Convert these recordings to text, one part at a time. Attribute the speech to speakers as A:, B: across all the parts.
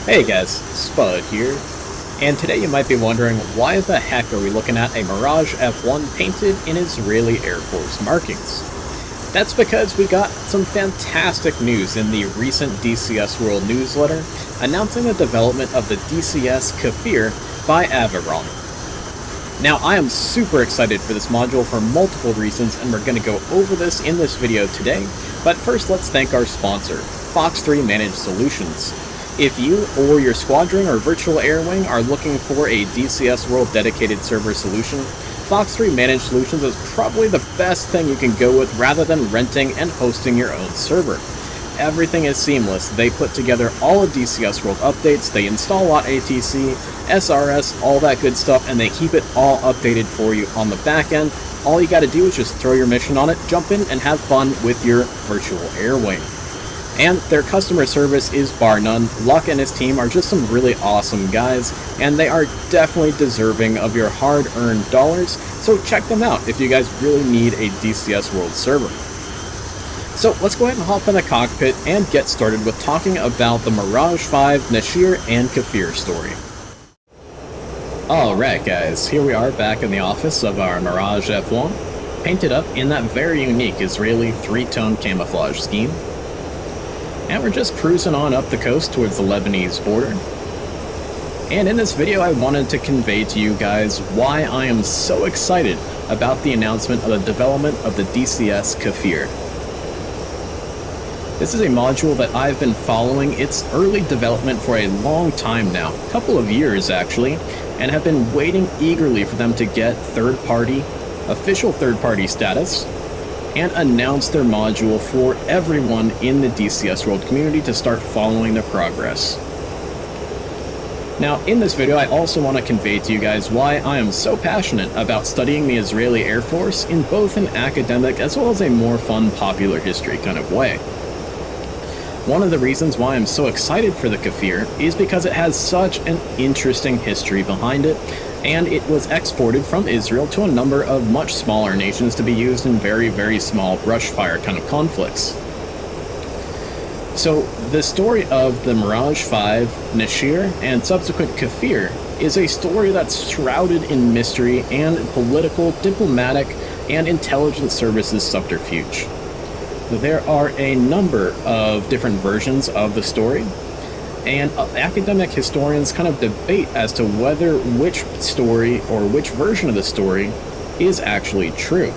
A: Hey guys, Spud here, and today you might be wondering why the heck are we looking at a Mirage F1 painted in Israeli Air Force markings? That's because we got some fantastic news in the recent DCS World newsletter announcing the development of the DCS Kfir by Aviron. Now I am super excited for this module for multiple reasons, and we're going to go over this in this video today, but first let's thank our sponsor, Fox 3 Managed Solutions. If you or your squadron or virtual air wing are looking for a DCS World dedicated server solution, Fox 3 Managed Solutions is probably the best thing you can go with rather than renting and hosting your own server. Everything is seamless. They put together all of DCS World updates, they install ATC, SRS, all that good stuff, and they keep it all updated for you on the back end. All you gotta do is just throw your mission on it, jump in, and have fun with your virtual air wing. And their customer service is bar none. Luck and his team are just some really awesome guys, and they are definitely deserving of your hard-earned dollars, so check them out if you guys really need a DCS World server. So let's go ahead and hop in the cockpit and get started with talking about the Mirage V Nesher and Kfir story. Alright guys, here we are back in the office of our Mirage F1, painted up in that very unique Israeli three-tone camouflage scheme. And we're just cruising on up the coast towards the Lebanese border. And in this video I wanted to convey to you guys why I am so excited about the announcement of the development of the DCS Kfir. This is a module that I've been following its early development for a long time now, a couple of years actually, and have been waiting eagerly for them to get official third-party status, and announce their module for everyone in the DCS World community to start following their progress. Now, in this video, I also want to convey to you guys why I am so passionate about studying the Israeli Air Force in both an academic as well as a more fun popular history kind of way. One of the reasons why I'm so excited for the Kfir is because it has such an interesting history behind it, and it was exported from Israel to a number of much smaller nations to be used in very, very small brushfire kind of conflicts. So the story of the Mirage V, Nesher, and subsequent Kfir is a story that's shrouded in mystery and political, diplomatic, and intelligence services subterfuge. There are a number of different versions of the story, and academic historians kind of debate as to whether which story or which version of the story is actually true.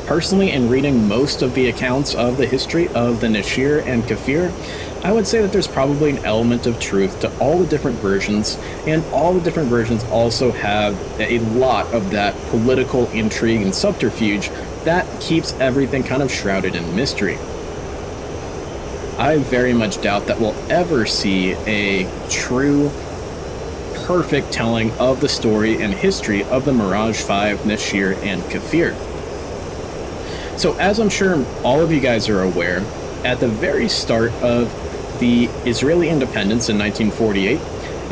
A: Personally, in reading most of the accounts of the history of the Nesher and Kfir, I would say that there's probably an element of truth to all the different versions, and all the different versions also have a lot of that political intrigue and subterfuge that keeps everything kind of shrouded in mystery. I very much doubt that we'll ever see a true, perfect telling of the story and history of the Mirage V, Nesher, and Kfir. So as I'm sure all of you guys are aware, at the very start of the Israeli independence in 1948,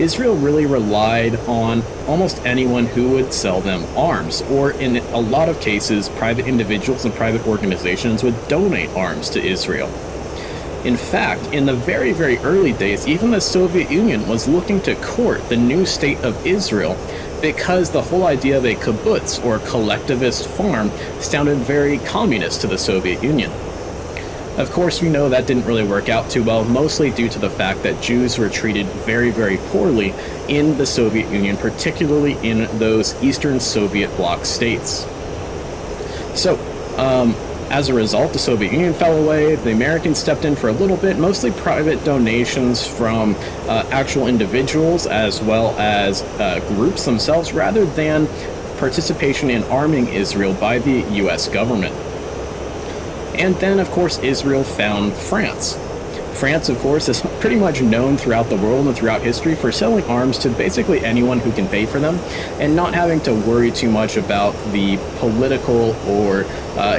A: Israel really relied on almost anyone who would sell them arms, or in a lot of cases, private individuals and private organizations would donate arms to Israel. In fact, in the very, very early days, even the Soviet Union was looking to court the new state of Israel because the whole idea of a kibbutz, or collectivist farm, sounded very communist to the Soviet Union. Of course, we know that didn't really work out too well, mostly due to the fact that Jews were treated very, very poorly in the Soviet Union, particularly in those Eastern Soviet bloc states. So, as a result, the Soviet Union fell away, the Americans stepped in for a little bit, mostly private donations from actual individuals as well as groups themselves, rather than participation in arming Israel by the US government. And then, of course, Israel found France. France, of course, is pretty much known throughout the world and throughout history for selling arms to basically anyone who can pay for them, and not having to worry too much about the political or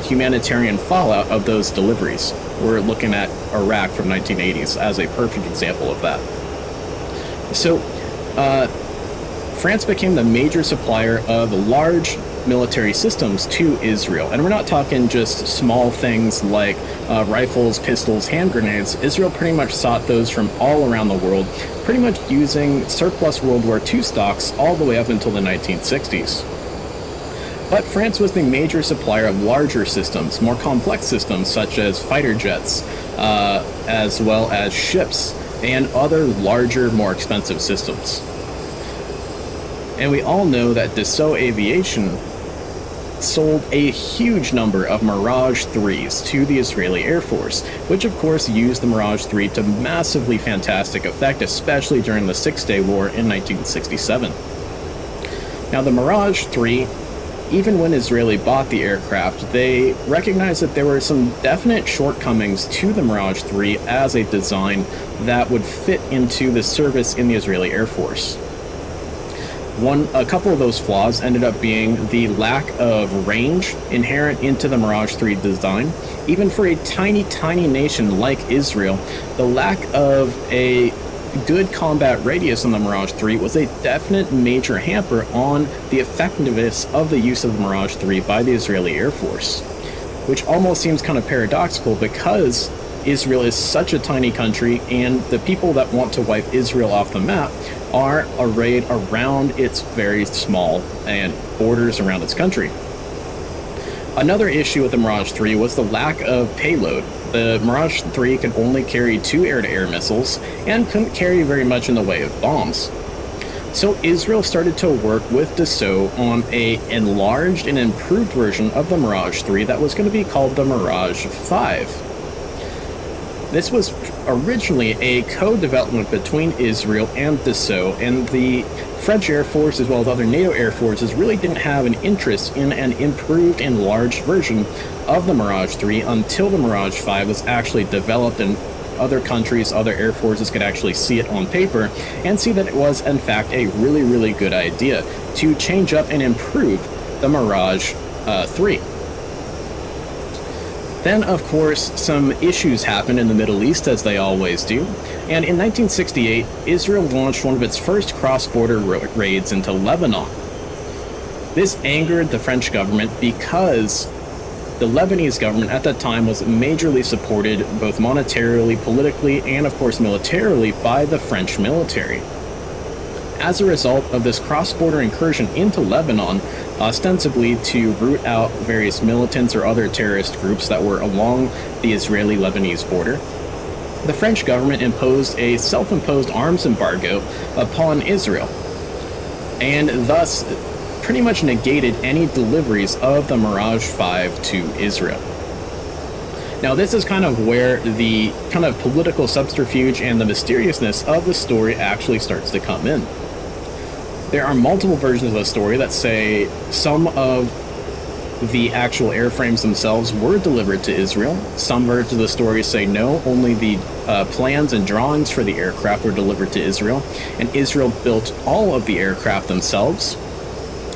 A: humanitarian fallout of those deliveries. We're looking at Iraq from 1980s as a perfect example of that. So, France became the major supplier of large military systems to Israel. And we're not talking just small things like rifles, pistols, hand grenades. Israel pretty much sought those from all around the world, pretty much using surplus World War II stocks all the way up until the 1960s. But France was the major supplier of larger systems, more complex systems such as fighter jets, as well as ships, and other larger, more expensive systems. And we all know that Dassault Aviation sold a huge number of Mirage 3s to the Israeli Air Force, which of course used the Mirage 3 to massively fantastic effect, especially during the Six-Day War in 1967. Now the Mirage 3, even when Israeli bought the aircraft, they recognized that there were some definite shortcomings to the Mirage 3 as a design that would fit into the service in the Israeli Air Force. A couple of those flaws ended up being the lack of range inherent into the Mirage 3 design. Even for a tiny, tiny nation like Israel, the lack of a good combat radius on the Mirage 3 was a definite major hamper on the effectiveness of the use of the Mirage 3 by the Israeli Air Force, which almost seems kind of paradoxical because Israel is such a tiny country and the people that want to wipe Israel off the map are arrayed around its very small and borders around its country. Another issue with the Mirage 3 was the lack of payload. The Mirage 3 could only carry 2 air-to-air missiles and couldn't carry very much in the way of bombs. So Israel started to work with Dassault on an enlarged and improved version of the Mirage 3 that was going to be called the Mirage V. This was originally a co-development between Israel and Dassault, and the French Air Force as well as other NATO air forces really didn't have an interest in an improved, enlarged version of the Mirage 3 until the Mirage 5 was actually developed and other countries, other air forces could actually see it on paper and see that it was in fact a really, really good idea to change up and improve the Mirage 3. Then, of course, some issues happened in the Middle East, as they always do, and in 1968, Israel launched one of its first cross-border raids into Lebanon. This angered the French government because the Lebanese government at that time was majorly supported both monetarily, politically, and of course militarily by the French military. As a result of this cross-border incursion into Lebanon, ostensibly to root out various militants or other terrorist groups that were along the Israeli-Lebanese border, the French government imposed a self-imposed arms embargo upon Israel, and thus pretty much negated any deliveries of the Mirage V to Israel. Now, this is kind of where the kind of political subterfuge and the mysteriousness of the story actually starts to come in. There are multiple versions of the story that say some of the actual airframes themselves were delivered to Israel. Some versions of the story say no, only the plans and drawings for the aircraft were delivered to Israel, and Israel built all of the aircraft themselves.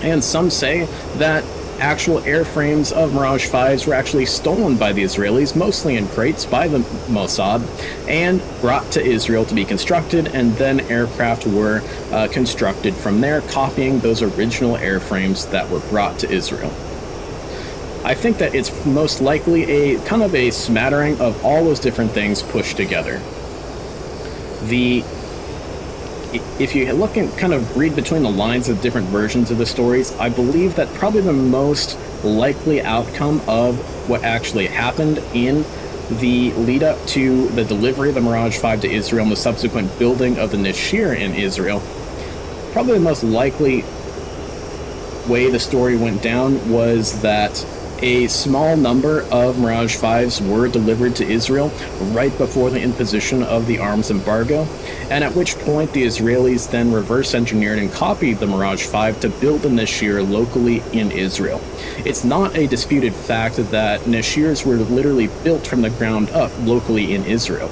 A: And some say that actual airframes of Mirage 5s were actually stolen by the Israelis, mostly in crates by the Mossad, and brought to Israel to be constructed, and then aircraft were constructed from there, copying those original airframes that were brought to Israel. I think that it's most likely a kind of a smattering of all those different things pushed together. If you look and kind of read between the lines of different versions of the stories, I believe that probably the most likely outcome of what actually happened in the lead up to the delivery of the Mirage V to Israel and the subsequent building of the Nesher in Israel, probably the most likely way the story went down was that a small number of Mirage 5s were delivered to Israel right before the imposition of the arms embargo, and at which point the Israelis then reverse engineered and copied the Mirage 5 to build the Nesher locally in Israel. It's not a disputed fact that Neshers were literally built from the ground up locally in Israel.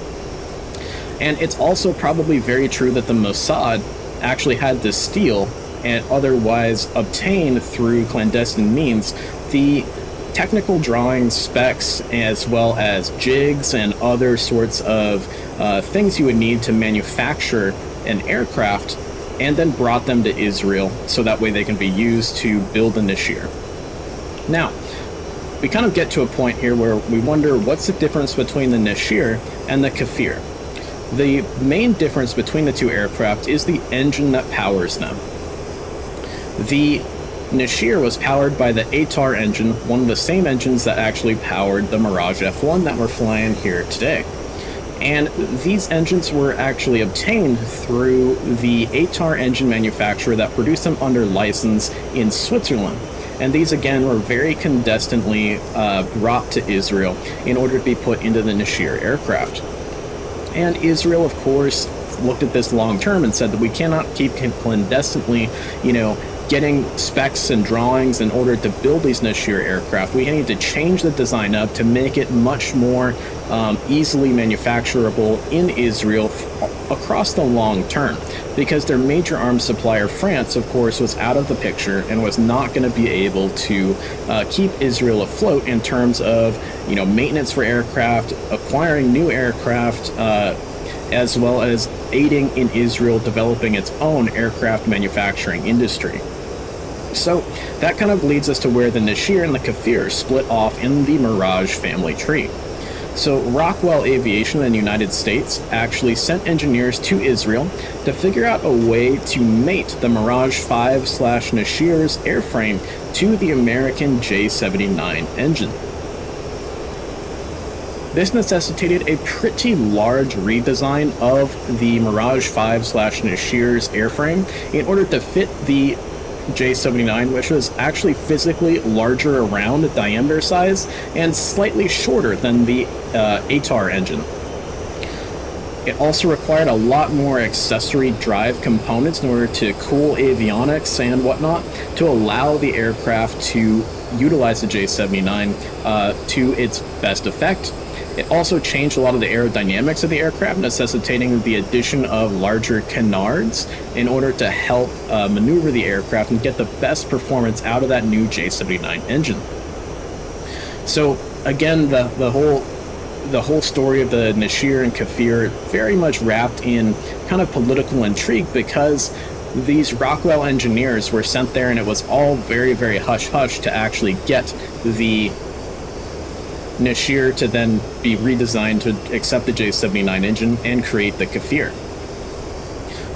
A: And it's also probably very true that the Mossad actually had to steal and otherwise obtain through clandestine means the technical drawings, specs, as well as jigs and other sorts of things you would need to manufacture an aircraft, and then brought them to Israel so that way they can be used to build the Nesher. Now, we kind of get to a point here where we wonder what's the difference between the Nesher and the Kfir. The main difference between the two aircraft is the engine that powers them. The Nesher was powered by the ATAR engine, one of the same engines that actually powered the Mirage F1 that we're flying here today. And these engines were actually obtained through the ATAR engine manufacturer that produced them under license in Switzerland. And these again were very clandestinely brought to Israel in order to be put into the Nesher aircraft. And Israel, of course, looked at this long term and said that we cannot keep clandestinely, getting specs and drawings in order to build these Nesher aircraft. We need to change the design up to make it much more easily manufacturable in Israel across the long term, because their major arms supplier, France, of course, was out of the picture and was not going to be able to keep Israel afloat in terms of maintenance for aircraft, acquiring new aircraft, as well as aiding in Israel developing its own aircraft manufacturing industry. So that kind of leads us to where the Nesher and the Kfir split off in the Mirage family tree. So Rockwell Aviation in the United States actually sent engineers to Israel to figure out a way to mate the Mirage V/Nesher's airframe to the American J79 engine. This necessitated a pretty large redesign of the Mirage V/Nesher's airframe in order to fit the J79, which was actually physically larger around diameter size and slightly shorter than the ATAR engine. It also required a lot more accessory drive components in order to cool avionics and whatnot to allow the aircraft to utilize the J79 to its best effect. It also changed a lot of the aerodynamics of the aircraft, necessitating the addition of larger canards in order to help maneuver the aircraft and get the best performance out of that new J79 engine. So again, the whole story of the Nesher and Kfir very much wrapped in kind of political intrigue, because these Rockwell engineers were sent there and it was all very, very hush-hush to actually get the Nesher to then be redesigned to accept the J79 engine and create the Kfir.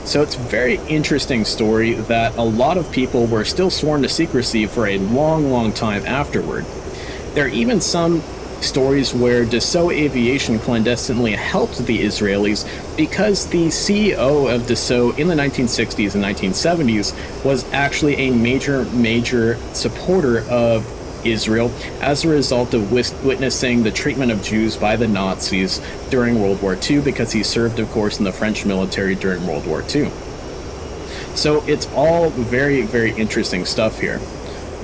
A: So it's a very interesting story that a lot of people were still sworn to secrecy for a long, long time afterward. There are even some stories where Dassault Aviation clandestinely helped the Israelis because the CEO of Dassault in the 1960s and 1970s was actually a major supporter of Israel as a result of witnessing the treatment of Jews by the Nazis during World War II, because he served, of course, in the French military during World War II. So it's all very, very interesting stuff here.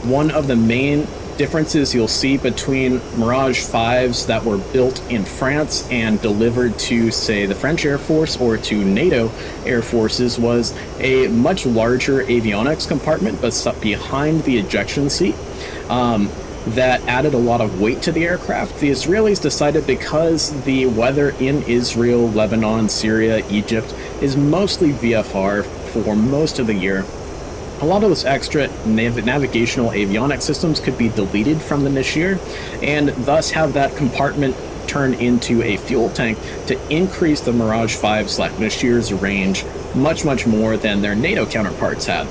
A: One of the main differences you'll see between Mirage 5s that were built in France and delivered to, say, the French Air Force or to NATO Air Forces was a much larger avionics compartment behind the ejection seat. That added a lot of weight to the aircraft. The Israelis decided, because the weather in Israel, Lebanon, Syria, Egypt is mostly VFR for most of the year, a lot of those extra navigational avionic systems could be deleted from the Nesher, and thus have that compartment turn into a fuel tank to increase the Mirage V/Nesher's range much more than their NATO counterparts had.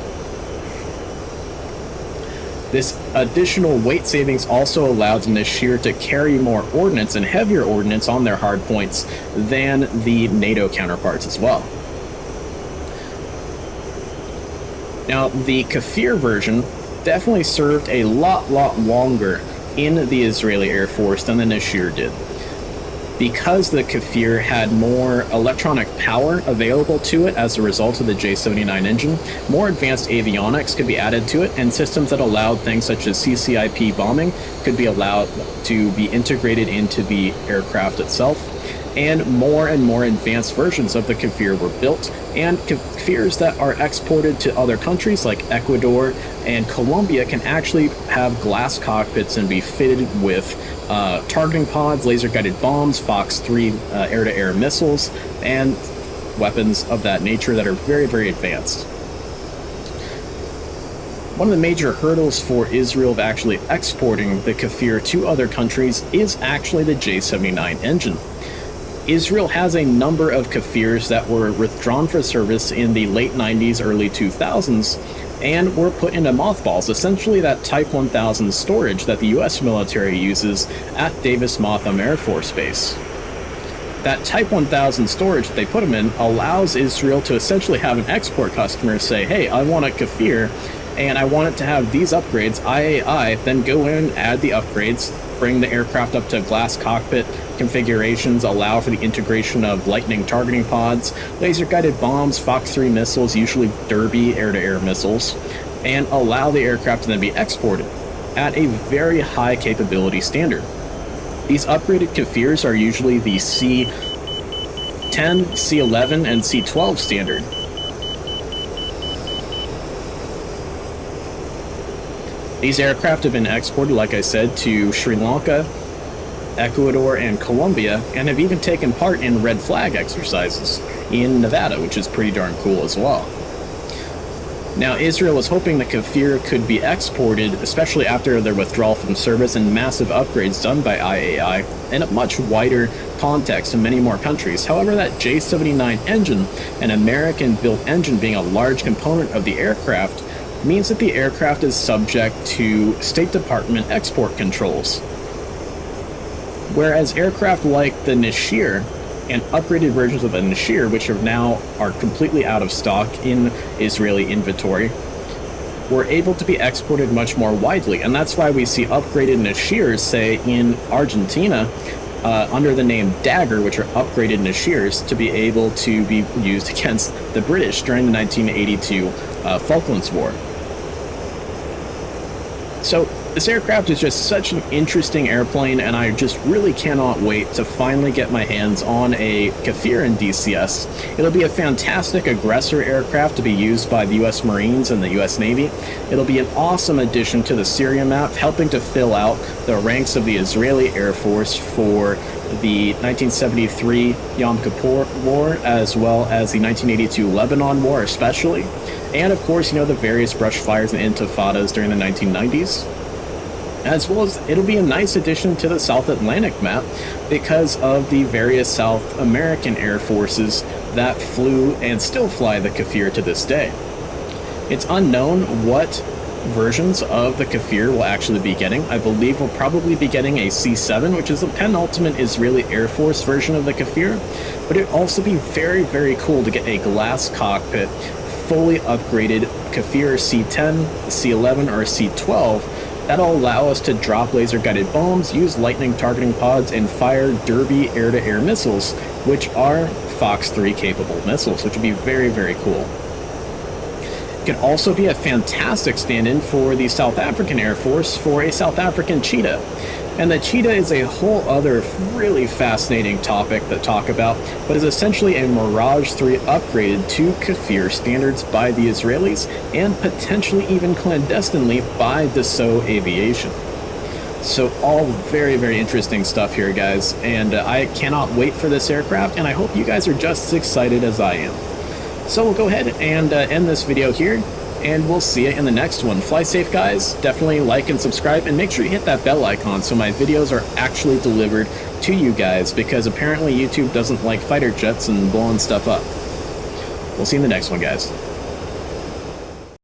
A: This additional weight savings also allowed the Nesher to carry more ordnance and heavier ordnance on their hard points than the NATO counterparts as well. Now, the Kfir version definitely served a lot longer in the Israeli Air Force than the Nesher did. Because the Kfir had more electronic power available to it as a result of the J79 engine, more advanced avionics could be added to it, and systems that allowed things such as CCIP bombing could be allowed to be integrated into the aircraft itself. And more advanced versions of the Kfir were built, and Kfirs that are exported to other countries like Ecuador and Colombia can actually have glass cockpits and be fitted with targeting pods, laser-guided bombs, Fox 3 air-to-air missiles, and weapons of that nature that are very, very advanced. One of the major hurdles for Israel of actually exporting the Kfir to other countries is actually the J79 engine. Israel has a number of Kfirs that were withdrawn from service in the late 90s, early 2000s, and were put into mothballs, essentially that Type 1000 storage that the US military uses at Davis-Monthan Air Force Base. That Type 1000 storage that they put them in allows Israel to essentially have an export customer say, hey, I want a Kfir, and I want it to have these upgrades, IAI, then go in, add the upgrades, bring the aircraft up to glass cockpit configurations, allow for the integration of lightning targeting pods, laser-guided bombs, Fox 3 missiles, usually Derby air-to-air missiles, and allow the aircraft to then be exported at a very high capability standard. These upgraded Kfirs are usually the C10, C11, and C12 standard. These aircraft have been exported, like I said, to Sri Lanka, Ecuador, and Colombia, and have even taken part in red flag exercises in Nevada, which is pretty darn cool as well. Now, Israel was hoping the Kfir could be exported, especially after their withdrawal from service and massive upgrades done by IAI, in a much wider context in many more countries. However, that J79 engine, an American-built engine being a large component of the aircraft, means that the aircraft is subject to State Department export controls. Whereas aircraft like the Nesher and upgraded versions of the Nesher, which are completely out of stock in Israeli inventory, were able to be exported much more widely. And that's why we see upgraded Neshers, say, in Argentina, under the name Dagger, which are upgraded Neshers, to be able to be used against the British during the 1982 Falklands War. So this aircraft is just such an interesting airplane, and I just really cannot wait to finally get my hands on a Kfir in DCS. It'll be a fantastic aggressor aircraft to be used by the US Marines and the US Navy. It'll be an awesome addition to the Syria map, helping to fill out the ranks of the Israeli Air Force for the 1973 Yom Kippur War, as well as the 1982 Lebanon War especially. And of course, the various brush fires and intifadas during the 1990s. As well as it'll be a nice addition to the South Atlantic map because of the various South American air forces that flew and still fly the Kfir to this day. It's unknown what versions of the Kfir will actually be getting. I believe we'll probably be getting a C7, which is the penultimate Israeli Air Force version of the Kfir, but it'd also be very, very cool to get a glass cockpit, fully upgraded Kfir C10, C11, or C12 that'll allow us to drop laser-guided bombs, use lightning targeting pods, and fire Derby air-to-air missiles, which are Fox 3 capable missiles, which would be very, very cool. It can also be a fantastic stand-in for the South African Air Force for a South African Cheetah. And the Cheetah is a whole other really fascinating topic to talk about, but is essentially a Mirage 3 upgraded to Kfir standards by the Israelis, and potentially even clandestinely by Dassault Aviation. So all very, very interesting stuff here, guys, and I cannot wait for this aircraft, and I hope you guys are just as excited as I am. So we'll go ahead and end this video here, and we'll see you in the next one. Fly safe, guys. Definitely like and subscribe, and make sure you hit that bell icon so my videos are actually delivered to you guys, because apparently YouTube doesn't like fighter jets and blowing stuff up. We'll see you in the next one, guys.